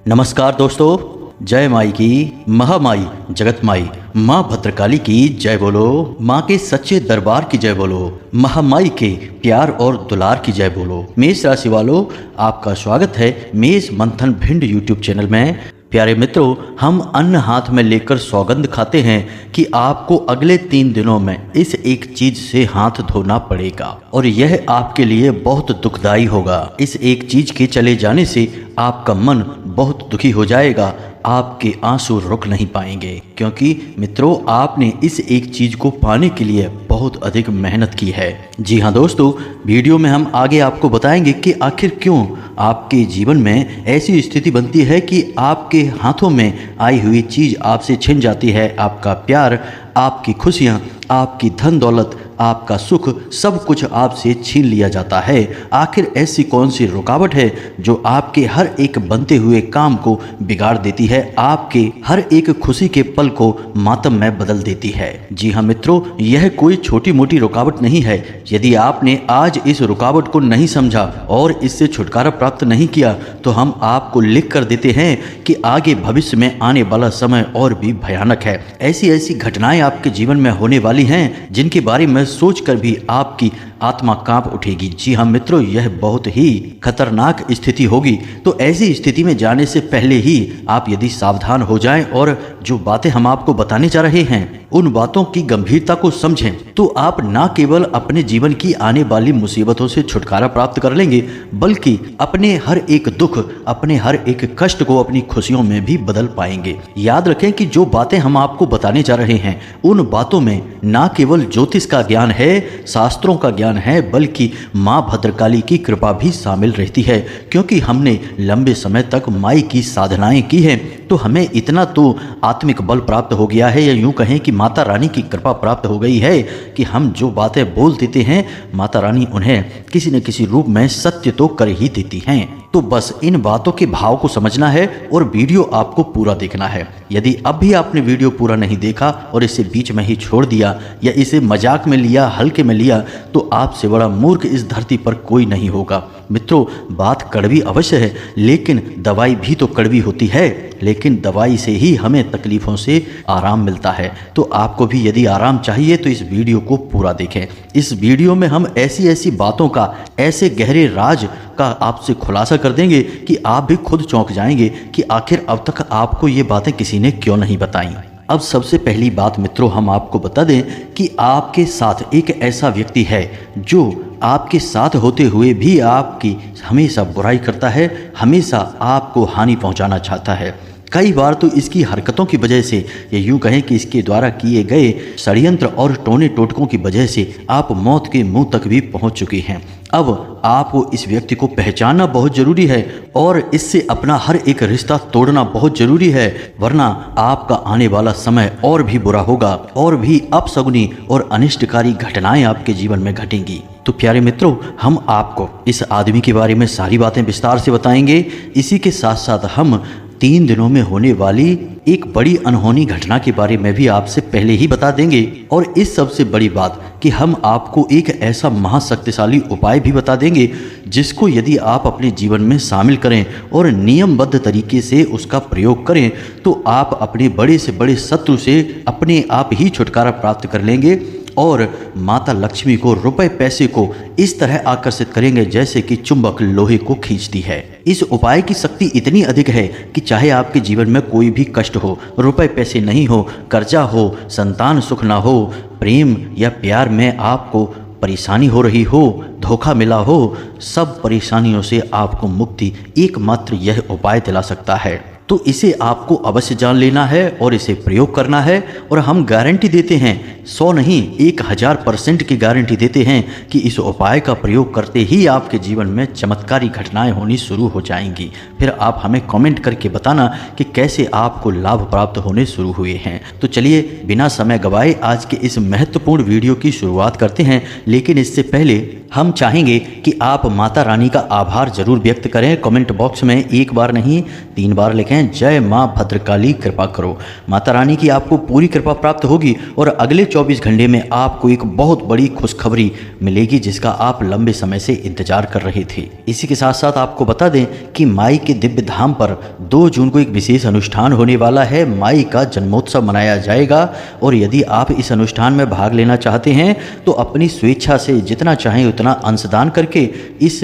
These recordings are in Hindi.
नमस्कार दोस्तों, जय माई की, महामाई जगत माई, माँ भद्रकाली की जय बोलो। माँ के सच्चे दरबार की जय बोलो। महामाई के प्यार और दुलार की जय बोलो। मेष राशि वालों, आपका स्वागत है मेष मंथन भिंड यूट्यूब चैनल में। प्यारे मित्रों, हम अन्न हाथ में लेकर सौगंध खाते हैं कि आपको अगले 3 दिनों में इस एक चीज से हाथ धोना पड़ेगा और यह आपके लिए बहुत दुखदाई होगा। इस एक चीज के चले जाने से आपका मन बहुत दुखी हो जाएगा, आपके आंसू रुक नहीं पाएंगे, क्योंकि मित्रों आपने इस एक चीज को पाने के लिए बहुत अधिक मेहनत की है। जी हाँ दोस्तों, वीडियो में हम आगे आपको बताएंगे कि आखिर क्यों आपके जीवन में ऐसी स्थिति बनती है कि आपके हाथों में आई हुई चीज आपसे छिन जाती है। आपका प्यार, आपकी खुशियाँ, आपकी धन दौलत, आपका सुख, सब कुछ आपसे छीन लिया जाता है। आखिर ऐसी कौन सी रुकावट है जो आपके हर एक बनते हुए काम को बिगाड़ देती है, आपके हर एक खुशी के पल को मातम में बदल देती है? जी हाँ मित्रों, यह कोई छोटी मोटी रुकावट नहीं है। यदि आपने आज इस रुकावट को नहीं समझा और इससे छुटकारा प्राप्त नहीं किया तो हम आपको लिख कर देते हैं कि आगे भविष्य में आने वाला समय और भी भयानक है। ऐसी ऐसी घटनाएं आपके जीवन में होने वाली हैं जिनके बारे में सोचकर भी आपकी आत्मा कांप उठेगी। जी हाँ मित्रों, यह बहुत ही खतरनाक स्थिति होगी। तो ऐसी स्थिति में जाने से पहले ही आप यदि सावधान हो जाएं और जो बातें हम आपको बताने जा रहे हैं उन बातों की गंभीरता को समझें तो आप ना केवल अपने जीवन की आने वाली मुसीबतों से छुटकारा प्राप्त कर लेंगे, बल्कि अपने हर एक दुख, अपने हर एक कष्ट को अपनी खुशियों में भी बदल पाएंगे। याद रखें कि जो बातें हम आपको बताने जा रहे हैं उन बातों में ना केवल ज्योतिष का ज्ञान है, शास्त्रों का ज्ञान है, बल्कि माँ भद्रकाली की कृपा भी शामिल रहती है। क्योंकि हमने लंबे समय तक माई की साधनाएं की हैं तो हमें इतना तो आत्मिक बल प्राप्त हो गया है, या यूं कहें कि माता रानी की कृपा प्राप्त हो गई है कि हम जो बातें बोल देते हैं माता रानी उन्हें किसी न किसी रूप में सत्य तो कर ही देती हैं। तो बस इन बातों के भाव को समझना है और वीडियो आपको पूरा देखना है। यदि अब भी आपने वीडियो पूरा नहीं देखा और इसे बीच में ही छोड़ दिया या इसे मजाक में लिया, हल्के में लिया, तो आपसे बड़ा मूर्ख इस धरती पर कोई नहीं होगा। मित्रों, बात कड़वी अवश्य है, लेकिन दवाई भी तो कड़वी होती है, लेकिन दवाई से ही हमें तकलीफों से आराम मिलता है। तो आपको भी यदि आराम चाहिए तो इस वीडियो को पूरा देखें। इस वीडियो में हम ऐसी ऐसी बातों का, ऐसे गहरे राज का आपसे खुलासा कर देंगे कि आप भी खुद चौंक जाएंगे कि आखिर अब तक आपको ये बातें किसी ने क्यों नहीं बताई। अब सबसे पहली बात मित्रों, हम आपको बता दें कि आपके साथ एक ऐसा व्यक्ति है जो आपके साथ होते हुए भी आपकी हमेशा बुराई करता है, हमेशा आपको हानि पहुंचाना चाहता है। कई बार तो इसकी हरकतों की वजह से, या यूँ कहें कि इसके द्वारा किए गए षड्यंत्र और टोने टोटकों की वजह से आप मौत के मुंह तक भी पहुंच चुके हैं। अब आपको इस व्यक्ति को पहचानना बहुत जरूरी है और इससे अपना हर एक रिश्ता तोड़ना बहुत जरूरी है, वरना आपका आने वाला समय और भी बुरा होगा और भी अपशगुनी और अनिष्टकारी घटनाएं आपके जीवन में घटेंगी। तो प्यारे मित्रों, हम आपको इस आदमी के बारे में सारी बातें विस्तार से बताएंगे। इसी के साथ साथ हम 3 दिनों में होने वाली एक बड़ी अनहोनी घटना के बारे में भी आपसे पहले ही बता देंगे। और इस सबसे बड़ी बात कि हम आपको एक ऐसा महाशक्तिशाली उपाय भी बता देंगे जिसको यदि आप अपने जीवन में शामिल करें और नियमबद्ध तरीके से उसका प्रयोग करें तो आप अपने बड़े से बड़े शत्रु से अपने आप ही छुटकारा प्राप्त कर लेंगे और माता लक्ष्मी को, रुपए पैसे को इस तरह आकर्षित करेंगे जैसे कि चुंबक लोहे को खींचती है। इस उपाय की शक्ति इतनी अधिक है कि चाहे आपके जीवन में कोई भी कष्ट हो, रुपए पैसे नहीं हो, कर्जा हो, संतान सुख ना हो, प्रेम या प्यार में आपको परेशानी हो रही हो, धोखा मिला हो, सब परेशानियों से आपको मुक्ति एकमात्र यह उपाय दिला सकता है। तो इसे आपको अवश्य जान लेना है और इसे प्रयोग करना है। और हम गारंटी देते हैं, 100 नहीं 1000% की गारंटी देते हैं कि इस उपाय का प्रयोग करते ही आपके जीवन में चमत्कारी घटनाएं होनी शुरू हो जाएंगी। फिर आप हमें कमेंट करके बताना कि कैसे आपको लाभ प्राप्त होने शुरू हुए हैं। तो चलिए बिना समय गवाए आज के इस महत्वपूर्ण वीडियो की शुरुआत करते हैं। लेकिन इससे पहले हम चाहेंगे कि आप माता रानी का आभार जरूर व्यक्त करें। कमेंट बॉक्स में एक बार नहीं 3 बार लिखें, जय माँ भद्रकाली कृपा करो। माता रानी की आपको पूरी कृपा प्राप्त होगी और अगले 24 घंटे में आपको एक बहुत बड़ी खुशखबरी मिलेगी जिसका आप लंबे समय से इंतजार कर रहे थे। इसी के साथ साथ आपको बता दें कि माई के दिव्य धाम पर 2 जून को एक विशेष अनुष्ठान होने वाला है। माई का जन्मोत्सव मनाया जाएगा और यदि आप इस अनुष्ठान में भाग लेना चाहते हैं तो अपनी स्वेच्छा से जितना चाहें उतना अंशदान करके इस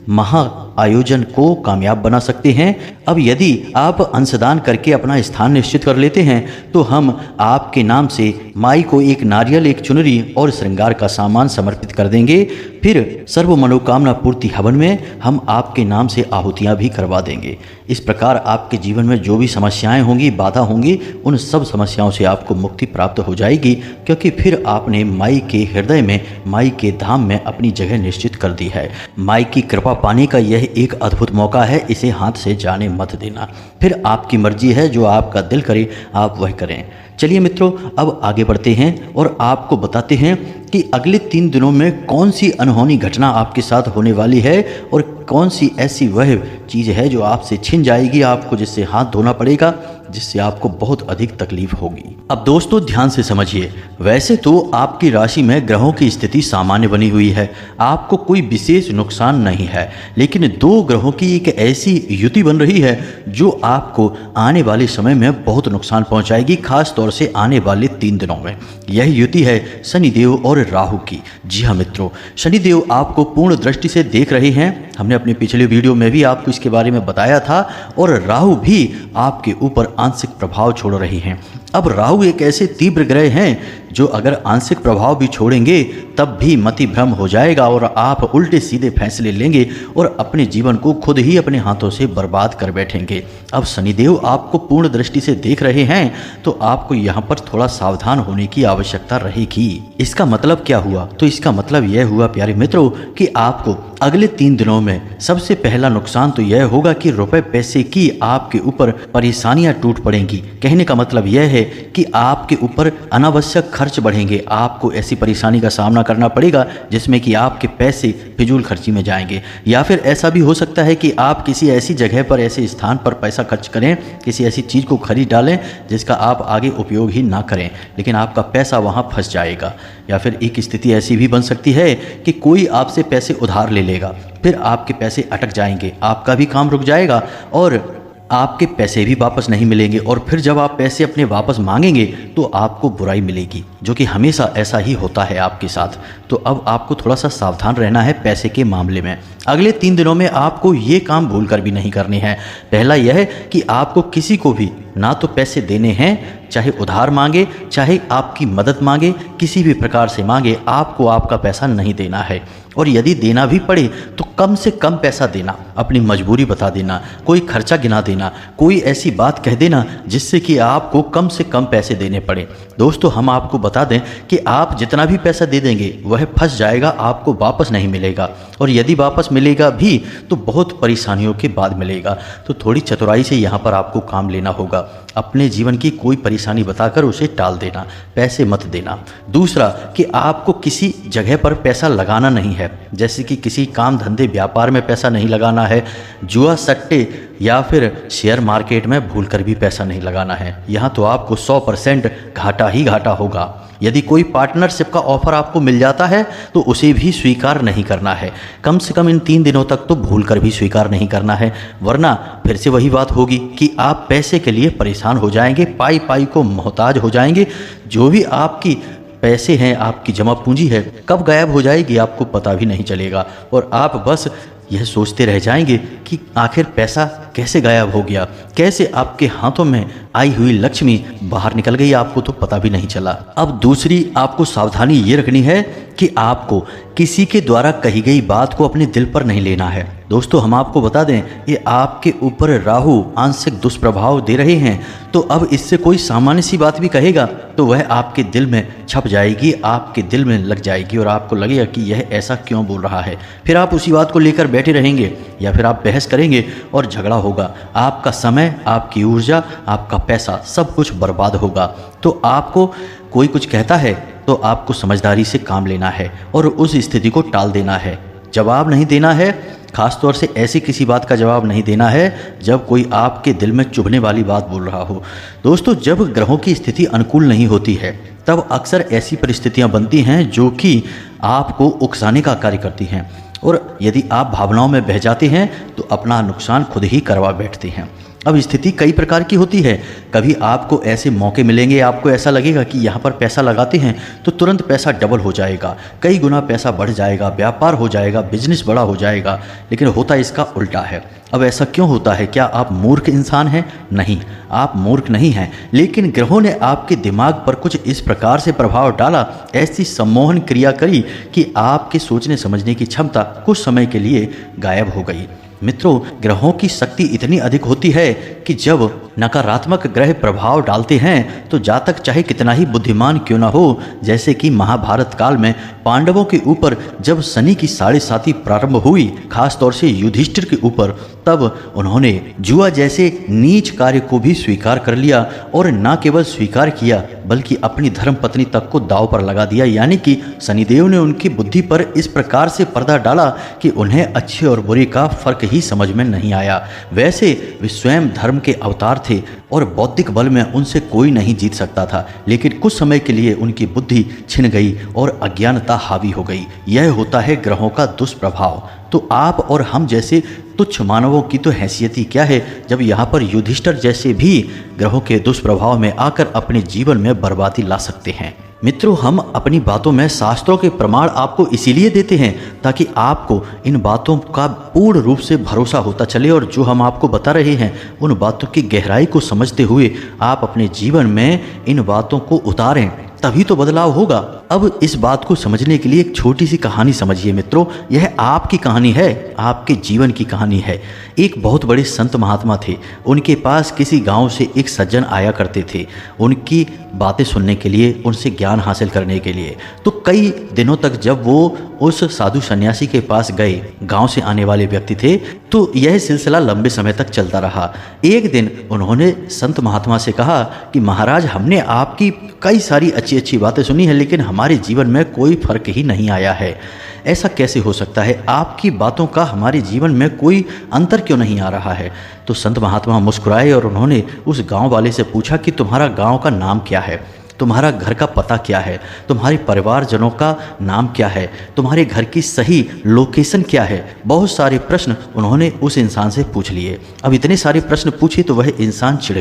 महा आयोजन को कामयाब बना सकते हैं। अब यदि आप अंशदान करके अपना स्थान निश्चित कर लेते हैं तो हम आपके नाम से माई को एक नारियल, एक चुनरी और श्रृंगार का सामान समर्पित कर देंगे। फिर सर्व मनोकामना पूर्ति हवन में हम आपके नाम से आहुतियाँ भी करवा देंगे। इस प्रकार आपके जीवन में जो भी समस्याएं होंगी, बाधा होंगी, उन सब समस्याओं से आपको मुक्ति प्राप्त हो जाएगी, क्योंकि फिर आपने माई के हृदय में, माई के धाम में अपनी जगह निश्चित कर दी है। माई की कृपा पाने का यह एक अद्भुत मौका है, इसे हाथ से जाने मत देना। फिर आपकी मर्जी है, जो आपका दिल करे आप वह करें। चलिए मित्रों, अब आगे बढ़ते हैं और आपको बताते हैं कि अगले 3 दिनों में कौन सी अनहोनी घटना आपके साथ होने वाली है और कौन सी ऐसी वह चीज़ है जो आपसे छिन जाएगी, आपको जिससे हाथ धोना पड़ेगा, जिससे आपको बहुत अधिक तकलीफ होगी। अब दोस्तों ध्यान से समझिए, वैसे तो आपकी राशि में ग्रहों की स्थिति सामान्य बनी हुई है, आपको कोई विशेष नुकसान नहीं है, लेकिन 2 ग्रहों की एक ऐसी युति बन रही है जो आपको आने वाले समय में बहुत नुकसान पहुंचाएगी, खास तौर से आने वाले 3 दिनों में। यह युति है शनिदेव और राहु की। जी हाँ मित्रों, शनिदेव आपको पूर्ण दृष्टि से देख रहे हैं, हमने अपने पिछले वीडियो में भी आपको इसके बारे में बताया था, और राहु भी आपके ऊपर आंशिक प्रभाव छोड़ रहे हैं। अब राहु एक ऐसे तीव्र ग्रह हैं जो अगर आंशिक प्रभाव भी छोड़ेंगे तब भी मति भ्रम हो जाएगा और आप उल्टे सीधे फैसले लेंगे और अपने जीवन को खुद ही अपने हाथों से बर्बाद कर बैठेंगे। अब शनिदेव आपको पूर्ण दृष्टि से देख रहे हैं तो आपको यहाँ पर थोड़ा सावधान होने की आवश्यकता रहेगी। इसका मतलब क्या हुआ? तो इसका मतलब यह हुआ प्यारे मित्रों कि आपको अगले 3 दिनों में सबसे पहला नुकसान तो यह होगा कि रुपए पैसे की आपके ऊपर परेशानियां टूट पड़ेंगी। कहने का मतलब यह है कि आपके ऊपर अनावश्यक खर्च बढ़ेंगे, आपको ऐसी परेशानी का सामना करना पड़ेगा जिसमें कि आपके पैसे फिजूल खर्ची में जाएंगे। या फिर ऐसा भी हो सकता है कि आप किसी ऐसी जगह पर, ऐसे स्थान पर पैसा खर्च करें, किसी ऐसी चीज़ को खरीद डालें जिसका आप आगे उपयोग ही ना करें, लेकिन आपका पैसा वहाँ फंस जाएगा। या फिर एक स्थिति ऐसी भी बन सकती है कि कोई आपसे पैसे उधार ले लेगा, फिर आपके पैसे अटक जाएंगे, आपका भी काम रुक जाएगा और आपके पैसे भी वापस नहीं मिलेंगे, और फिर जब आप पैसे अपने वापस मांगेंगे तो आपको बुराई मिलेगी, जो कि हमेशा ऐसा ही होता है आपके साथ। तो अब आपको थोड़ा सा सावधान रहना है पैसे के मामले में। अगले 3 दिनों में आपको ये काम भूल कर भी नहीं करने हैं। पहला यह है कि आपको किसी को भी ना तो पैसे देने हैं, चाहे उधार मांगे, चाहे आपकी मदद मांगे, किसी भी प्रकार से मांगे, आपको आपका पैसा नहीं देना है। और यदि देना भी पड़े तो कम से कम पैसा देना, अपनी मजबूरी बता देना, कोई खर्चा गिना देना, कोई ऐसी बात कह देना जिससे कि आपको कम से कम पैसे देने पड़े। दोस्तों हम आपको बता दें कि आप जितना भी पैसा दे देंगे वह फंस जाएगा, आपको वापस नहीं मिलेगा, और यदि वापस मिलेगा भी तो बहुत परेशानियों के बाद मिलेगा। तो थोड़ी चतुराई से यहाँ पर आपको काम लेना होगा। अपने जीवन की कोई परेशानी बताकर उसे टाल देना, पैसे मत देना। दूसरा कि आपको किसी जगह पर पैसा लगाना नहीं है, जैसे कि किसी काम धंधे व्यापार में पैसा नहीं लगाना है, जुआ सट्टे या फिर शेयर मार्केट में भूलकर भी पैसा नहीं लगाना है। यहाँ तो आपको 100% घाटा ही घाटा होगा। यदि कोई पार्टनरशिप का ऑफर आपको मिल जाता है तो उसे भी स्वीकार नहीं करना है, कम से कम इन 3 दिनों तक तो भूलकर भी स्वीकार नहीं करना है, वरना फिर से वही बात होगी कि आप पैसे के लिए परेशान हो जाएंगे, पाई पाई को मोहताज हो जाएंगे। जो भी आपकी पैसे हैं, आपकी जमा पूंजी है, कब गायब हो जाएगी आपको पता भी नहीं चलेगा, और आप बस यह सोचते रह जाएंगे कि आखिर पैसा कैसे गायब हो गया, कैसे आपके हाथों में आई हुई लक्ष्मी बाहर निकल गई, आपको तो पता भी नहीं चला। अब दूसरी आपको सावधानी ये रखनी है कि आपको किसी के द्वारा कही गई बात को अपने दिल पर नहीं लेना है। दोस्तों हम आपको बता दें ये आपके ऊपर राहु आंशिक दुष्प्रभाव दे रहे हैं, तो अब इससे कोई सामान्य सी बात भी कहेगा तो वह आपके दिल में छप जाएगी, आपके दिल में लग जाएगी, और आपको लगेगा कि यह ऐसा क्यों बोल रहा है। फिर आप उसी बात को लेकर बैठे रहेंगे या फिर आप बहस करेंगे और झगड़ा होगा। आपका समय, आपकी ऊर्जा, आपका पैसा सब कुछ बर्बाद होगा। तो आपको कोई कुछ कहता है तो आपको समझदारी से काम लेना है और उस स्थिति को टाल देना है। जवाब नहीं देना है, खासतौर से ऐसी किसी बात का जवाब नहीं देना है जब कोई आपके दिल में चुभने वाली बात बोल रहा हो। दोस्तों, जब ग्रहों की स्थिति अनुकूल नहीं होती है तब अक्सर ऐसी परिस्थितियां बनती हैं जो कि आपको उकसाने का कार्य करती हैं, और यदि आप भावनाओं में बह जाते हैं तो अपना नुकसान खुद ही करवा बैठते हैं। अब स्थिति कई प्रकार की होती है। कभी आपको ऐसे मौके मिलेंगे, आपको ऐसा लगेगा कि यहाँ पर पैसा लगाते हैं तो तुरंत पैसा डबल हो जाएगा, कई गुना पैसा बढ़ जाएगा, व्यापार हो जाएगा, बिजनेस बड़ा हो जाएगा, लेकिन होता इसका उल्टा है। अब ऐसा क्यों होता है? क्या आप मूर्ख इंसान हैं? नहीं, आप मूर्ख नहीं हैं, लेकिन ग्रहों ने आपके दिमाग पर कुछ इस प्रकार से प्रभाव डाला, ऐसी सम्मोहन क्रिया करी कि आपके सोचने समझने की क्षमता कुछ समय के लिए गायब हो गई। मित्रों, ग्रहों की शक्ति इतनी अधिक होती है कि जब नकारात्मक ग्रह प्रभाव डालते हैं तो जातक चाहे कितना ही बुद्धिमान क्यों ना हो, जैसे कि महाभारत काल में पांडवों के ऊपर जब शनि की साढ़े साती प्रारंभ हुई, खासतौर से युधिष्ठिर के ऊपर, तब उन्होंने जुआ जैसे नीच कार्य को भी स्वीकार कर लिया, और न केवल स्वीकार किया बल्कि अपनी धर्म पत्नी तक को दांव पर लगा दिया। यानी कि शनिदेव ने उनकी बुद्धि पर इस प्रकार से पर्दा डाला कि उन्हें अच्छे और बुरे का फर्क ही समझ में नहीं आया। वैसे वे स्वयं धर्म के अवतार थे और बौद्धिक बल में उनसे कोई नहीं जीत सकता था, लेकिन कुछ समय के लिए उनकी बुद्धि छिन गई और अज्ञानता हावी हो गई। यह होता है ग्रहों का दुष्प्रभाव। तो आप और हम जैसे तुच्छ मानवों की तो हैसियत ही क्या है, जब यहाँ पर युधिष्ठिर जैसे भी ग्रहों के दुष्प्रभाव में आकर अपने जीवन में बर्बादी ला सकते हैं। मित्रों, हम अपनी बातों में शास्त्रों के प्रमाण आपको इसीलिए देते हैं ताकि आपको इन बातों का पूर्ण रूप से भरोसा होता चले, और जो हम आपको बता रहे हैं उन बातों की गहराई को समझते हुए आप अपने जीवन में इन बातों को उतारें, तभी तो बदलाव होगा। अब इस बात को समझने के लिए एक छोटी सी कहानी समझिए मित्रों। यह आपकी कहानी है, आपके जीवन की कहानी है। एक बहुत बड़े संत महात्मा थे। उनके पास किसी गांव से एक सज्जन आया करते थे उनकी बातें सुनने के लिए, उनसे ज्ञान हासिल करने के लिए। तो कई दिनों तक जब वो उस साधु सन्यासी के पास गए, गांव से आने वाले व्यक्ति थे, तो यह सिलसिला लंबे समय तक चलता रहा। एक दिन उन्होंने संत महात्मा से कहा कि महाराज, हमने आपकी कई सारी अच्छी अच्छी बातें सुनी है, लेकिन हमारे जीवन में कोई फर्क ही नहीं आया है। ऐसा कैसे हो सकता है? आपकी बातों का हमारे जीवन में कोई अंतर क्यों नहीं आ रहा है? तो संत महात्मा मुस्कुराए और उन्होंने उस गांव वाले से पूछा कि तुम्हारा गांव का नाम क्या है, तुम्हारा घर का पता क्या है, तुम्हारे परिवारजनों का नाम क्या है, तुम्हारे घर की सही लोकेशन क्या है। बहुत सारे प्रश्न उन्होंने उस इंसान से पूछ लिए। अब इतने सारे प्रश्न पूछे तो वह इंसान चिढ़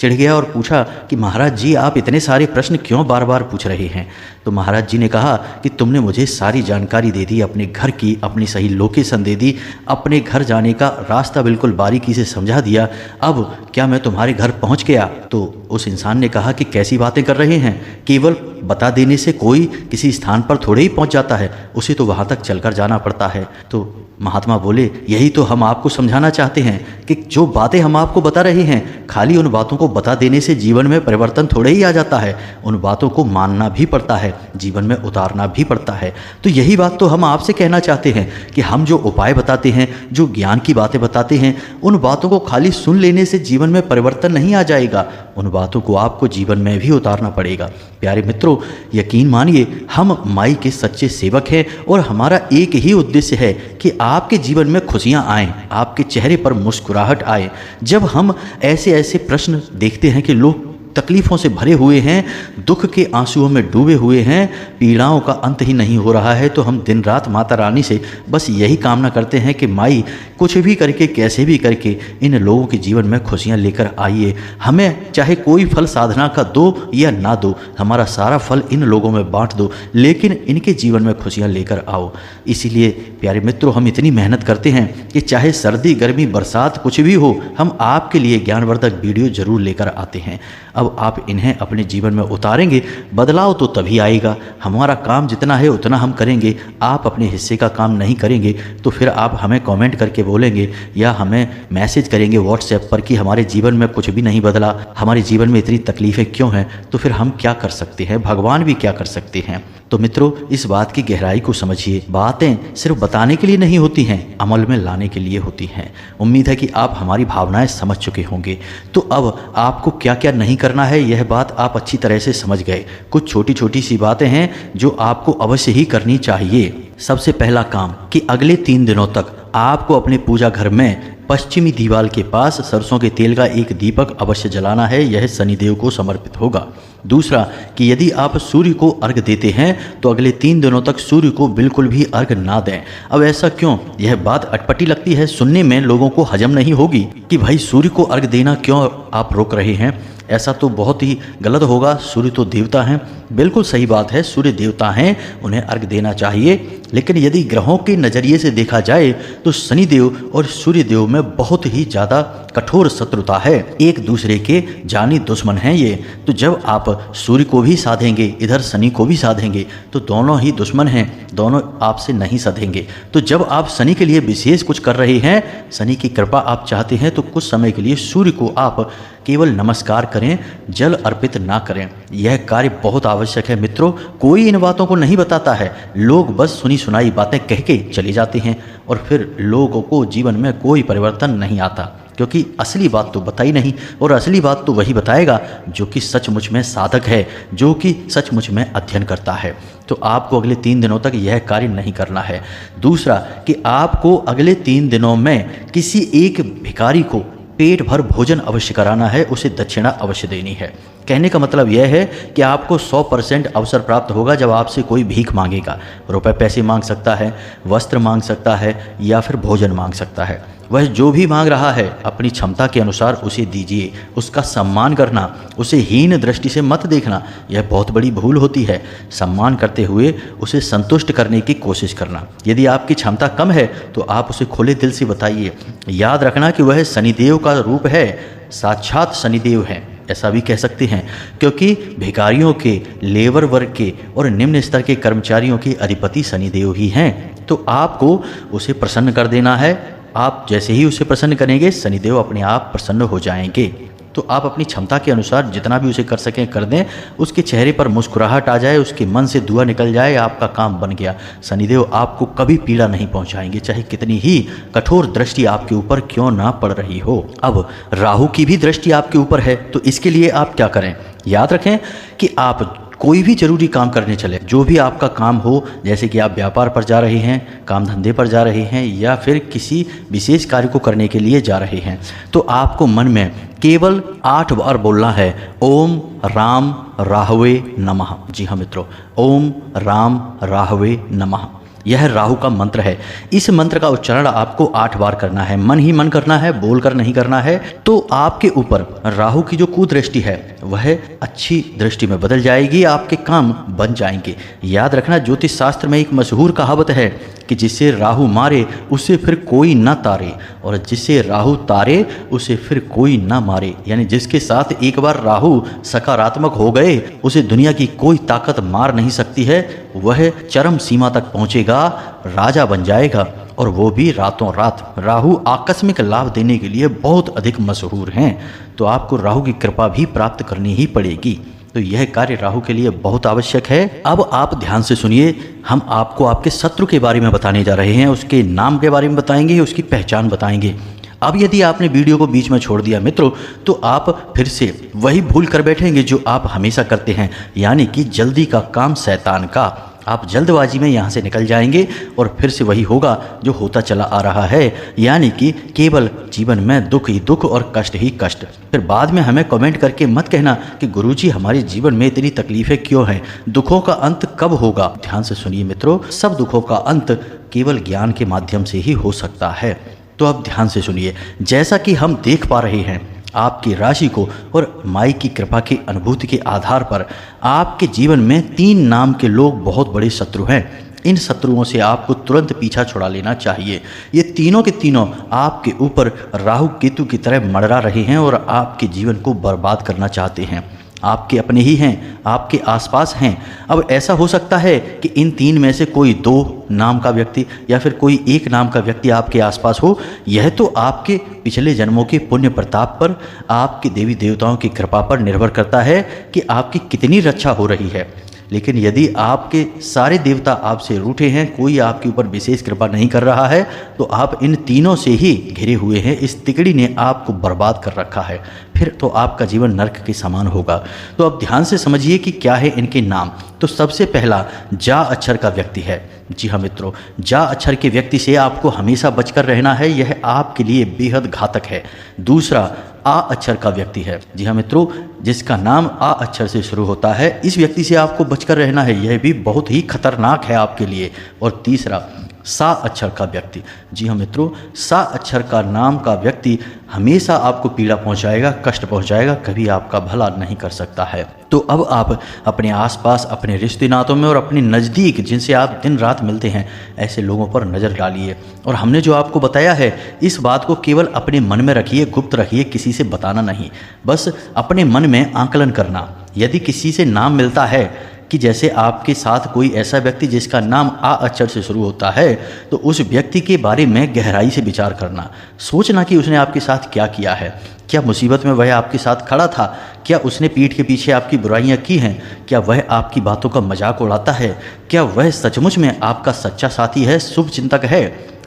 गया और पूछा कि महाराज जी, आप इतने सारे प्रश्न क्यों बार बार पूछ रहे हैं? तो महाराज जी ने कहा कि तुमने मुझे सारी जानकारी दे दी, अपने घर की अपनी सही लोकेशन दे दी, अपने घर जाने का रास्ता बिल्कुल बारीकी से समझा दिया। अब क्या मैं तुम्हारे घर पहुंच गया? तो उस इंसान ने कहा कि कैसी बातें कर रहे हैं, केवल बता देने से कोई किसी स्थान पर थोड़े ही पहुंच जाता है, उसे तो वहां तक चलकर जाना पड़ता है। तो महात्मा बोले, यही तो हम आपको समझाना चाहते हैं कि जो बातें हम आपको बता रहे हैं, खाली उन बातों को बता देने से जीवन में परिवर्तन थोड़े ही आ जाता है। उन बातों को मानना भी पड़ता है, जीवन में उतारना भी पड़ता है। तो यही बात तो हम आपसे कहना चाहते हैं कि हम जो उपाय बताते हैं, जो ज्ञान की बातें बताते हैं, उन बातों को खाली सुन लेने से जीवन में परिवर्तन नहीं आ जाएगा, उन बातों को आपको जीवन में भी उतारना पड़ेगा। प्यारे मित्रों, यकीन मानिए, हम माई के सच्चे सेवक हैं और हमारा एक ही उद्देश्य है कि आपके जीवन में खुशियां आएं, आपके चेहरे पर मुस्कुराहट आए। जब हम ऐसे ऐसे प्रश्न देखते हैं कि लोग तकलीफ़ों से भरे हुए हैं, दुख के आंसुओं में डूबे हुए हैं, पीड़ाओं का अंत ही नहीं हो रहा है, तो हम दिन रात माता रानी से बस यही कामना करते हैं कि माई कुछ भी करके, कैसे भी करके इन लोगों के जीवन में खुशियां लेकर आइए। हमें चाहे कोई फल साधना का दो या ना दो, हमारा सारा फल इन लोगों में बांट दो, लेकिन इनके जीवन में खुशियां लेकर आओ। इसीलिए प्यारे मित्रों, हम इतनी मेहनत करते हैं कि चाहे सर्दी गर्मी बरसात कुछ भी हो, हम आपके लिए ज्ञानवर्धक वीडियो जरूर लेकर आते हैं। अब आप इन्हें अपने जीवन में उतारेंगे, बदलाव तो तभी आएगा। हमारा काम जितना है उतना हम करेंगे, आप अपने हिस्से का काम नहीं करेंगे तो फिर आप हमें कमेंट करके बोलेंगे या हमें मैसेज करेंगे व्हाट्सएप पर कि हमारे जीवन में कुछ भी नहीं बदला, हमारे जीवन में इतनी तकलीफ़ें क्यों हैं। तो फिर हम क्या कर सकते हैं, भगवान भी क्या कर सकते हैं। तो मित्रों, इस बात की गहराई को समझिए। बातें सिर्फ बताने के लिए नहीं होती हैं, अमल में लाने के लिए होती हैं। उम्मीद है कि आप हमारी भावनाएं समझ चुके होंगे। तो अब आपको क्या क्या नहीं करना है यह बात आप अच्छी तरह से समझ गए। कुछ छोटी छोटी सी बातें हैं जो आपको अवश्य ही करनी चाहिए। सबसे पहला काम कि अगले 3 दिनों तक आपको अपने पूजा घर में पश्चिमी दीवार के पास सरसों के तेल का एक दीपक अवश्य जलाना है, यह शनिदेव को समर्पित होगा। दूसरा कि यदि आप सूर्य को अर्घ देते हैं तो अगले 3 दिनों तक सूर्य को बिल्कुल भी अर्घ ना दें। अब ऐसा क्यों? यह बात अटपटी लगती है, सुनने में लोगों को हजम नहीं होगी कि भाई सूर्य को अर्घ देना क्यों आप रोक रहे हैं। ऐसा तो बहुत ही गलत होगा। सूर्य तो देवता हैं। बिल्कुल सही बात है, सूर्य देवता हैं, उन्हें अर्घ देना चाहिए। लेकिन यदि ग्रहों के नज़रिए से देखा जाए तो शनिदेव और सूर्यदेव में बहुत ही ज़्यादा कठोर शत्रुता है, एक दूसरे के जानी दुश्मन हैं ये। तो जब आप सूर्य को भी साधेंगे, इधर शनि को भी साधेंगे, तो दोनों ही दुश्मन हैं, दोनों आपसे नहीं सधेंगे। तो जब आप शनि के लिए विशेष कुछ कर रहे हैं, शनि की कृपा आप चाहते हैं, तो कुछ समय के लिए सूर्य को आप केवल नमस्कार करें, जल अर्पित ना करें। यह कार्य बहुत आवश्यक है मित्रों। कोई इन बातों को नहीं बताता है, लोग बस सुनी सुनाई बातें कह के चले जाते हैं और फिर लोगों को जीवन में कोई परिवर्तन नहीं आता, क्योंकि असली बात तो बताई नहीं। और असली बात तो वही बताएगा जो कि सचमुच में साधक है, जो कि सचमुच में अध्ययन करता है। तो आपको अगले 3 दिनों तक यह कार्य नहीं करना है। दूसरा कि आपको अगले 3 दिनों में किसी एक भिखारी को पेट भर भोजन अवश्य कराना है, उसे दक्षिणा अवश्य देनी है। कहने का मतलब यह है कि आपको 100% अवसर प्राप्त होगा जब आपसे कोई भीख मांगेगा। रुपए पैसे मांग सकता है, वस्त्र मांग सकता है या फिर भोजन मांग सकता है। वह जो भी मांग रहा है अपनी क्षमता के अनुसार उसे दीजिए। उसका सम्मान करना, उसे हीन दृष्टि से मत देखना, यह बहुत बड़ी भूल होती है। सम्मान करते हुए उसे संतुष्ट करने की कोशिश करना। यदि आपकी क्षमता कम है तो आप उसे खुले दिल से बताइए। याद रखना कि वह शनिदेव का रूप है, साक्षात शनिदेव हैं, ऐसा भी कह सकते हैं, क्योंकि भिखारियों के, लेबर वर्ग के और निम्न स्तर के कर्मचारियों के अधिपति शनिदेव ही हैं। तो आपको उसे प्रसन्न कर देना है। आप जैसे ही उसे प्रसन्न करेंगे, शनिदेव अपने आप प्रसन्न हो जाएंगे। तो आप अपनी क्षमता के अनुसार जितना भी उसे कर सकें कर दें। उसके चेहरे पर मुस्कुराहट आ जाए, उसके मन से धुआं निकल जाए, आपका काम बन गया। शनिदेव आपको कभी पीड़ा नहीं पहुंचाएंगे, चाहे कितनी ही कठोर दृष्टि आपके ऊपर क्यों ना पड़ रही हो। अब राहु की भी दृष्टि आपके ऊपर है, तो इसके लिए आप क्या करें? याद रखें कि आप कोई भी जरूरी काम करने चले, जो भी आपका काम हो, जैसे कि आप व्यापार पर जा रहे हैं, काम धंधे पर जा रहे हैं या फिर किसी विशेष कार्य को करने के लिए जा रहे हैं, तो आपको मन में केवल 8 बार बोलना है, ओम राम राहवे नमः। जी हाँ मित्रों, ओम राम राहवे नमः, यह राहु का मंत्र है। इस मंत्र का उच्चारण आपको 8 बार करना है, मन ही मन करना है, बोलकर नहीं करना है। तो आपके ऊपर राहु की जो कुदृष्टि है वह अच्छी दृष्टि में बदल जाएगी, आपके काम बन जाएंगे। याद रखना, ज्योतिष शास्त्र में एक मशहूर कहावत है कि जिसे राहु मारे उसे फिर कोई ना तारे, और जिसे राहु तारे उसे फिर कोई ना मारे। यानी जिसके साथ एक बार राहु सकारात्मक हो गए, उसे दुनिया की कोई ताकत मार नहीं सकती है। वह चरम सीमा तक पहुंचेगा, राजा बन जाएगा, और वो भी रातों रात। राहु आकस्मिक लाभ देने के लिए बहुत अधिक मशहूर हैं, तो आपको राहु की कृपा भी प्राप्त करनी ही पड़ेगी। तो यह कार्य राहु के लिए बहुत आवश्यक है। अब आप ध्यान से सुनिए, हम आपको आपके शत्रु के बारे में बताने जा रहे हैं, उसके नाम के बारे में बताएंगे, उसकी पहचान बताएंगे। अब यदि आपने वीडियो को बीच में छोड़ दिया मित्रों, तो आप फिर से वही भूल कर बैठेंगे जो आप हमेशा करते हैं, यानी कि जल्दी का काम शैतान का। आप जल्दबाजी में यहाँ से निकल जाएंगे और फिर से वही होगा जो होता चला आ रहा है, यानी कि केवल जीवन में दुख ही दुख और कष्ट ही कष्ट। फिर बाद में हमें कमेंट करके मत कहना कि गुरुजी हमारे जीवन में इतनी तकलीफें क्यों हैं, दुखों का अंत कब होगा। ध्यान से सुनिए मित्रों, सब दुखों का अंत केवल ज्ञान के माध्यम से ही हो सकता है। तो अब ध्यान से सुनिए, जैसा कि हम देख पा रहे हैं आपकी राशि को और माई की कृपा की अनुभूति के आधार पर आपके जीवन में 3 नाम के लोग बहुत बड़े शत्रु हैं। इन शत्रुओं से आपको तुरंत पीछा छुड़ा लेना चाहिए। ये तीनों के तीनों आपके ऊपर राहु केतु की तरह मंडरा रहे हैं और आपके जीवन को बर्बाद करना चाहते हैं। आपके अपने ही हैं, आपके आसपास हैं। अब ऐसा हो सकता है कि इन 3 में से कोई 2 नाम का व्यक्ति या फिर कोई 1 नाम का व्यक्ति आपके आसपास हो। यह तो आपके पिछले जन्मों के पुण्य प्रताप पर, आपके देवी देवताओं की कृपा पर निर्भर करता है कि आपकी कितनी रक्षा हो रही है। लेकिन यदि आपके सारे देवता आपसे रूठे हैं, कोई आपके ऊपर विशेष कृपा नहीं कर रहा है, तो आप इन तीनों से ही घिरे हुए हैं। इस तिकड़ी ने आपको बर्बाद कर रखा है, फिर तो आपका जीवन नर्क के समान होगा। तो अब ध्यान से समझिए कि क्या है इनके नाम। तो सबसे पहला जा अक्षर का व्यक्ति है। जी हाँ मित्रों, जा अक्षर के व्यक्ति से आपको हमेशा बचकर रहना है, यह आपके लिए बेहद घातक है। दूसरा आ अक्षर का व्यक्ति है। जी हाँ मित्रों, जिसका नाम आ अक्षर से शुरू होता है, इस व्यक्ति से आपको बचकर रहना है, यह भी बहुत ही खतरनाक है आपके लिए। और तीसरा सा अक्षर का व्यक्ति। जी हाँ मित्रों, सा अक्षर का नाम का व्यक्ति हमेशा आपको पीड़ा पहुंचाएगा, कष्ट पहुंचाएगा, कभी आपका भला नहीं कर सकता है। तो अब आप अपने आसपास, अपने रिश्ते नातों में और अपने नज़दीक जिनसे आप दिन रात मिलते हैं, ऐसे लोगों पर नज़र डालिए। और हमने जो आपको बताया है, इस बात को केवल अपने मन में रखिए, गुप्त रखिए, किसी से बताना नहीं, बस अपने मन में आंकलन करना। यदि किसी से नाम मिलता है कि जैसे आपके साथ कोई ऐसा व्यक्ति जिसका नाम आ अक्षर से शुरू होता है, तो उस व्यक्ति के बारे में गहराई से विचार करना, सोचना कि उसने आपके साथ क्या किया है। क्या मुसीबत में वह आपके साथ खड़ा था? क्या उसने पीठ के पीछे आपकी बुराइयां की हैं? क्या वह आपकी बातों का मजाक उड़ाता है? क्या वह सचमुच में आपका सच्चा साथी है, शुभ चिंतक है?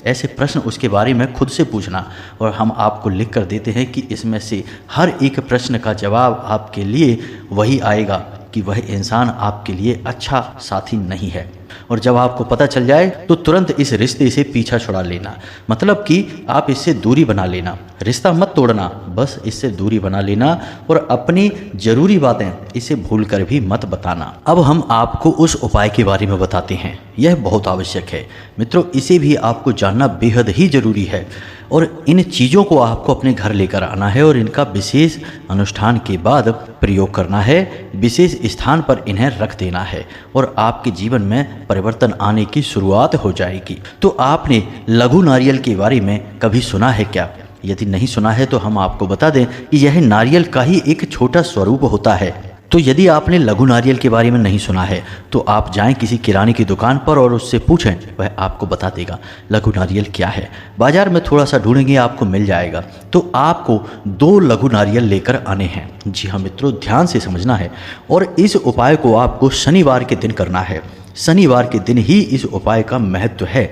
ऐसे प्रश्न उसके बारे में खुद से पूछना। और हम आपको लिख कर देते हैं कि इसमें से हर एक प्रश्न का जवाब आपके लिए वही आएगा कि वह इंसान आपके लिए अच्छा साथी नहीं है। और जब आपको पता चल जाए तो तुरंत इस रिश्ते से पीछा छुड़ा लेना, मतलब कि आप इससे दूरी बना लेना। रिश्ता मत तोड़ना, बस इससे दूरी बना लेना और अपनी ज़रूरी बातें इसे भूल कर भी मत बताना। अब हम आपको उस उपाय के बारे में बताते हैं, यह बहुत आवश्यक है मित्रों, इसे भी आपको जानना बेहद ही ज़रूरी है। और इन चीज़ों को आपको अपने घर लेकर आना है और इनका विशेष अनुष्ठान के बाद प्रयोग करना है, विशेष स्थान पर इन्हें रख देना है और आपके जीवन में परिवर्तन आने की शुरुआत हो जाएगी। तो आपने लघु नारियल के बारे में कभी सुना है क्या? यदि नहीं सुना है तो हम आपको बता दें कि यह नारियल का ही एक छोटा स्वरूप होता है। तो यदि आपने लघु नारियल के बारे में नहीं सुना है तो आप जाएं किसी किराने की दुकान पर और उससे पूछें, वह आपको बता देगा लघु नारियल क्या है। बाजार में थोड़ा सा ढूंढेंगे, आपको मिल जाएगा। तो आपको 2 लघु नारियल लेकर आने हैं। जी हाँ मित्रों, ध्यान से समझना है। और इस उपाय को आपको शनिवार के दिन करना है। शनिवार के दिन ही इस उपाय का महत्व है।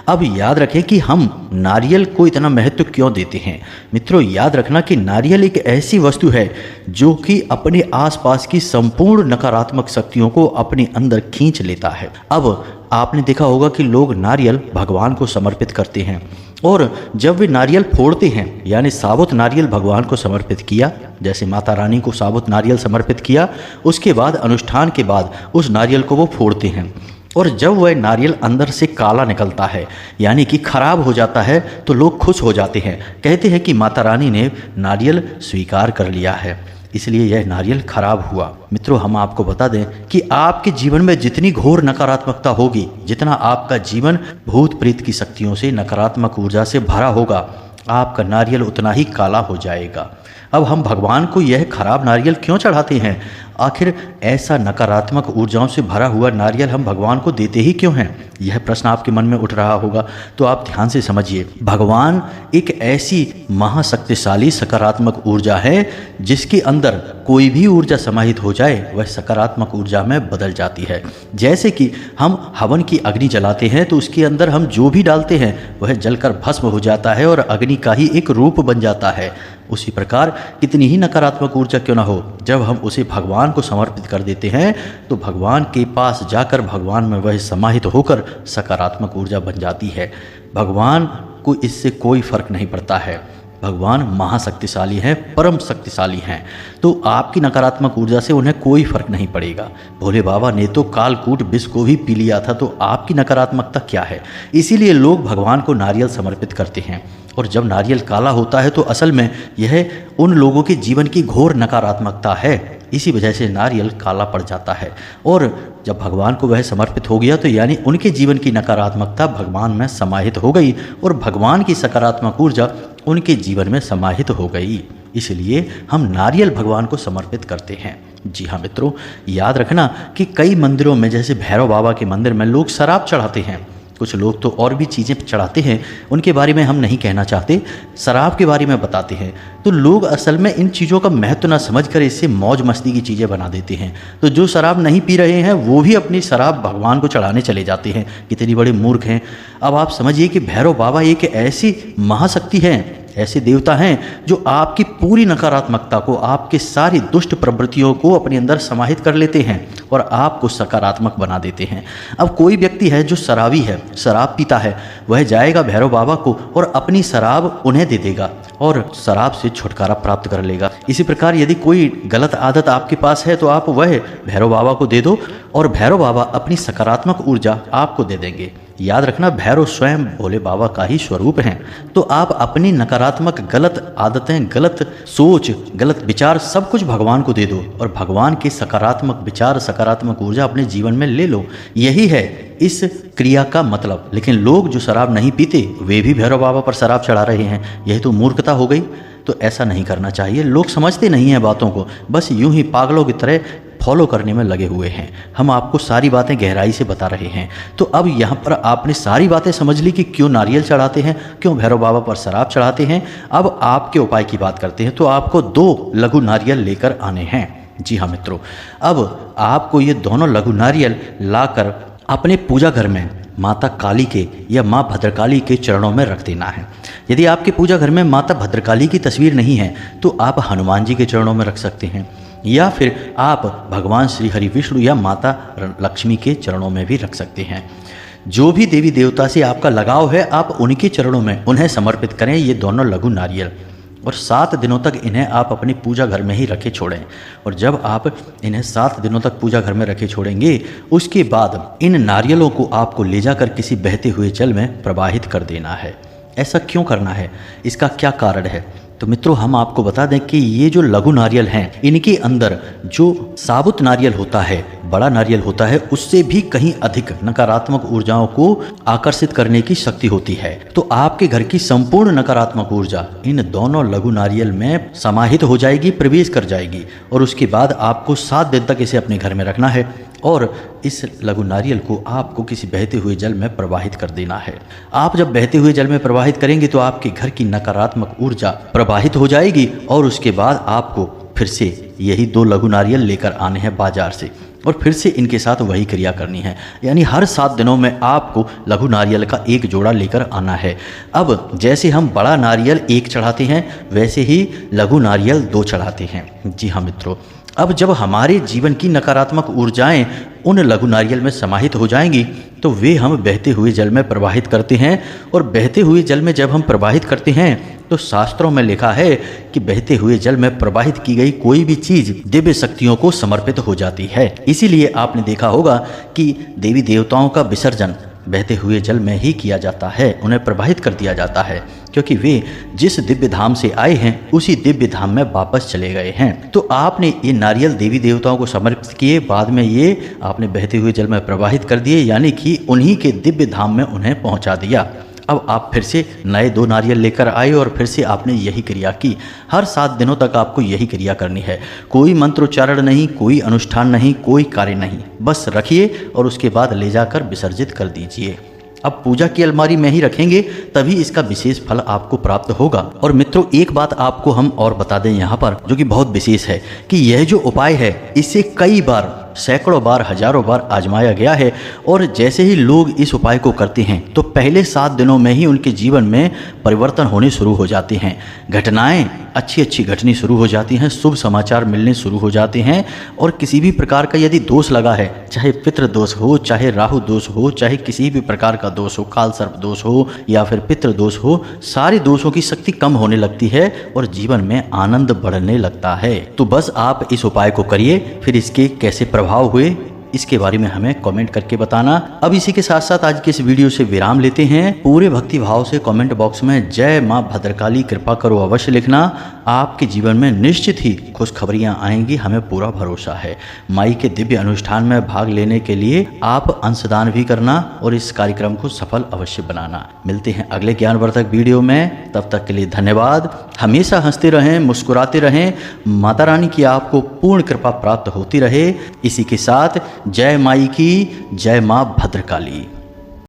अब याद रखें कि हम नारियल को इतना महत्व क्यों देते हैं। मित्रों, याद रखना कि नारियल एक ऐसी वस्तु है जो कि अपने आसपास की संपूर्ण नकारात्मक शक्तियों को अपने अंदर खींच लेता है। अब आपने देखा होगा कि लोग नारियल भगवान को समर्पित करते हैं, और जब वे नारियल फोड़ते हैं, यानी साबुत नारियल भगवान को समर्पित किया, जैसे माता रानी को साबुत नारियल समर्पित किया, उसके बाद अनुष्ठान के बाद उस नारियल को वो फोड़ते हैं। और जब वह नारियल अंदर से काला निकलता है, यानी कि खराब हो जाता है, तो लोग खुश हो जाते हैं, कहते हैं कि माता रानी ने नारियल स्वीकार कर लिया है, इसलिए यह नारियल खराब हुआ। मित्रों, हम आपको बता दें कि आपके जीवन में जितनी घोर नकारात्मकता होगी, जितना आपका जीवन भूत प्रेत की शक्तियों से, नकारात्मक ऊर्जा से भरा होगा, आपका नारियल उतना ही काला हो जाएगा। अब हम भगवान को यह खराब नारियल क्यों चढ़ाते हैं? आखिर ऐसा नकारात्मक ऊर्जाओं से भरा हुआ नारियल हम भगवान को देते ही क्यों हैं? यह प्रश्न आपके मन में उठ रहा होगा। तो आप ध्यान से समझिए, भगवान एक ऐसी महाशक्तिशाली सकारात्मक ऊर्जा है जिसके अंदर कोई भी ऊर्जा समाहित हो जाए वह सकारात्मक ऊर्जा में बदल जाती है। जैसे कि हम हवन की अग्नि जलाते हैं तो उसके अंदर हम जो भी डालते हैं वह जलकर भस्म हो जाता है और अग्नि का ही एक रूप बन जाता है। उसी प्रकार कितनी ही नकारात्मक ऊर्जा क्यों ना हो, जब हम उसे भगवान को समर्पित कर देते हैं तो भगवान के पास जाकर भगवान में वह समाहित होकर सकारात्मक ऊर्जा बन जाती है। भगवान को इससे कोई फर्क नहीं पड़ता है। भगवान महाशक्तिशाली हैं, परम शक्तिशाली हैं, तो आपकी नकारात्मक ऊर्जा से उन्हें कोई फर्क नहीं पड़ेगा। भोले बाबा ने तो कालकूट विष को भी पी लिया था, तो आपकी नकारात्मकता क्या है? इसीलिए लोग भगवान को नारियल समर्पित करते हैं। और जब नारियल काला होता है तो असल में यह उन लोगों के जीवन की घोर नकारात्मकता है, इसी वजह से नारियल काला पड़ जाता है। और जब भगवान को वह समर्पित हो गया तो यानी उनके जीवन की नकारात्मकता भगवान में समाहित हो गई और भगवान की सकारात्मक ऊर्जा उनके जीवन में समाहित हो गई। इसलिए हम नारियल भगवान को समर्पित करते हैं। जी हाँ मित्रों, याद रखना कि कई मंदिरों में, जैसे भैरव बाबा के मंदिर में, लोग शराब चढ़ाते हैं। कुछ लोग तो और भी चीज़ें चढ़ाते हैं, उनके बारे में हम नहीं कहना चाहते, शराब के बारे में बताते हैं। तो लोग असल में इन चीज़ों का महत्व ना समझकर इससे मौज मस्ती की चीज़ें बना देते हैं। तो जो शराब नहीं पी रहे हैं वो भी अपनी शराब भगवान को चढ़ाने चले जाते हैं। कितनी बड़े मूर्ख हैं। अब आप समझिए कि भैरव बाबा एक ऐसी महाशक्ति है, ऐसे देवता हैं जो आपकी पूरी नकारात्मकता को, आपके सारी दुष्ट प्रवृत्तियों को अपने अंदर समाहित कर लेते हैं और आपको सकारात्मक बना देते हैं। अब कोई व्यक्ति है जो शराबी है, शराब पीता है, वह जाएगा भैरव बाबा को और अपनी शराब उन्हें दे देगा और शराब से छुटकारा प्राप्त कर लेगा। इसी प्रकार यदि कोई गलत आदत आपके पास है तो आप वह भैरव बाबा को दे दो और भैरव बाबा अपनी सकारात्मक ऊर्जा आपको दे देंगे। याद रखना, भैरव स्वयं भोले बाबा का ही स्वरूप हैं। तो आप अपनी नकारात्मक गलत आदतें, गलत सोच, गलत विचार सब कुछ भगवान को दे दो और भगवान के सकारात्मक विचार, सकारात्मक ऊर्जा अपने जीवन में ले लो। यही है इस क्रिया का मतलब। लेकिन लोग जो शराब नहीं पीते वे भी भैरव बाबा पर शराब चढ़ा रहे हैं। यही तो मूर्खता हो गई। तो ऐसा नहीं करना चाहिए। लोग समझते नहीं हैं बातों को, बस यूं ही पागलों की तरह फॉलो करने में लगे हुए हैं। हम आपको सारी बातें गहराई से बता रहे हैं। तो अब यहाँ पर आपने सारी बातें समझ ली कि क्यों नारियल चढ़ाते हैं, क्यों भैरव बाबा पर शराब चढ़ाते हैं। अब आपके उपाय की बात करते हैं। तो आपको 2 लघु नारियल लेकर आने हैं। जी हाँ मित्रों, अब आपको ये दोनों लघु नारियल लाकर अपने पूजा घर में माता काली के या माँ भद्रकाली के चरणों में रख देना है। यदि आपके पूजा घर में माता भद्रकाली की तस्वीर नहीं है तो आप हनुमान जी के चरणों में रख सकते हैं या फिर आप भगवान श्री हरि विष्णु या माता लक्ष्मी के चरणों में भी रख सकते हैं। जो भी देवी देवता से आपका लगाव है आप उनके चरणों में उन्हें समर्पित करें ये दोनों लघु नारियल और 7 दिनों तक इन्हें आप अपनी पूजा घर में ही रखे छोड़ें। और जब आप इन्हें 7 दिनों तक पूजा घर में रखे छोड़ेंगे उसके बाद इन नारियलों को आपको ले जाकर किसी बहते हुए जल में प्रवाहित कर देना है। ऐसा क्यों करना है, इसका क्या कारण है? तो मित्रों हम आपको बता दें कि ये जो लघु नारियल हैं इनके अंदर जो साबुत नारियल होता है, बड़ा नारियल होता है, उससे भी कहीं अधिक नकारात्मक ऊर्जाओं को आकर्षित करने की शक्ति होती है। तो आपके घर की संपूर्ण नकारात्मक ऊर्जा इन दोनों लघु नारियल में समाहित हो जाएगी, प्रवेश कर जाएगी। और उसके बाद आपको 7 दिन तक इसे अपने घर में रखना है और इस लघु नारियल को आपको किसी बहते हुए जल में प्रवाहित कर देना है। आप जब बहते हुए जल में प्रवाहित करेंगे तो आपके घर की नकारात्मक ऊर्जा प्रवाहित हो जाएगी और उसके बाद आपको फिर से यही 2 लघु नारियल लेकर आने हैं बाजार से और फिर से इनके साथ वही क्रिया करनी है। यानी हर 7 दिनों में आपको लघु नारियल का 1 जोड़ा लेकर आना है। अब जैसे हम बड़ा नारियल 1 चढ़ाते हैं वैसे ही लघु नारियल 2 चढ़ाते हैं। जी हाँ मित्रों, अब जब हमारे जीवन की नकारात्मक ऊर्जाएं उन लघु नारियल में समाहित हो जाएंगी तो वे हम बहते हुए जल में प्रवाहित करते हैं। और बहते हुए जल में जब हम प्रवाहित करते हैं तो शास्त्रों में लिखा है कि बहते हुए जल में प्रवाहित की गई कोई भी चीज दिव्य शक्तियों को समर्पित हो जाती है। इसीलिए आपने देखा होगा कि देवी देवताओं का विसर्जन बहते हुए जल में ही किया जाता है, उन्हें प्रवाहित कर दिया जाता है, क्योंकि वे जिस दिव्य धाम से आए हैं उसी दिव्य धाम में वापस चले गए हैं। तो आपने ये नारियल देवी देवताओं को समर्पित किए, बाद में ये आपने बहते हुए जल में प्रवाहित कर दिए, यानी कि उन्हीं के दिव्य धाम में उन्हें पहुंचा दिया। अब आप फिर से नए 2 नारियल लेकर आए और फिर से आपने यही क्रिया की। हर 7 दिनों तक आपको यही क्रिया करनी है। कोई मंत्रोच्चारण नहीं, कोई अनुष्ठान नहीं, कोई कार्य नहीं, बस रखिए और उसके बाद ले जाकर विसर्जित कर दीजिए। अब पूजा की अलमारी में ही रखेंगे तभी इसका विशेष फल आपको प्राप्त होगा। और मित्रों एक बात आपको हम और बता दें यहाँ पर जो कि बहुत विशेष है कि यह जो उपाय है इसे कई बार, सैकड़ों बार, हजारों बार आजमाया गया है। और जैसे ही लोग इस उपाय को करते हैं तो पहले 7 दिनों में ही उनके जीवन में परिवर्तन होने शुरू हो जाते हैं। घटनाएं अच्छी अच्छी घटनी शुरू हो जाती हैं, शुभ समाचार मिलने शुरू हो जाते हैं। और किसी भी प्रकार का यदि दोष लगा है, चाहे पितृ दोष हो, चाहे राहु दोष हो, चाहे किसी भी प्रकार का दोष हो, काल सर्प दोष हो या फिर पितृ दोष हो, सारे दोषों की शक्ति कम होने लगती है और जीवन में आनंद बढ़ने लगता है। तो बस आप इस उपाय को करिए, फिर इसके कैसे प्रभाव हुए इसके बारे में हमें कमेंट करके बताना। अब इसी के साथ साथ आज के इस वीडियो से विराम लेते हैं। पूरे भक्ति भाव से कमेंट बॉक्स में जय मां भद्रकाली कृपा करो अवश्य लिखना। आपके जीवन में निश्चित ही खुशखबरियां आएंगी, हमें पूरा भरोसा है। माई के दिव्य अनुष्ठान में भाग लेने के लिए आप अंशदान भी करना और इस कार्यक्रम को सफल अवश्य बनाना। मिलते हैं अगले ज्ञानवर्धक वीडियो में, तब तक के लिए धन्यवाद। हमेशा हंसते रहें, मुस्कुराते रहें। माता रानी की आपको पूर्ण कृपा प्राप्त होती रहे। इसी के साथ जय माई की, जय मां भद्रकाली।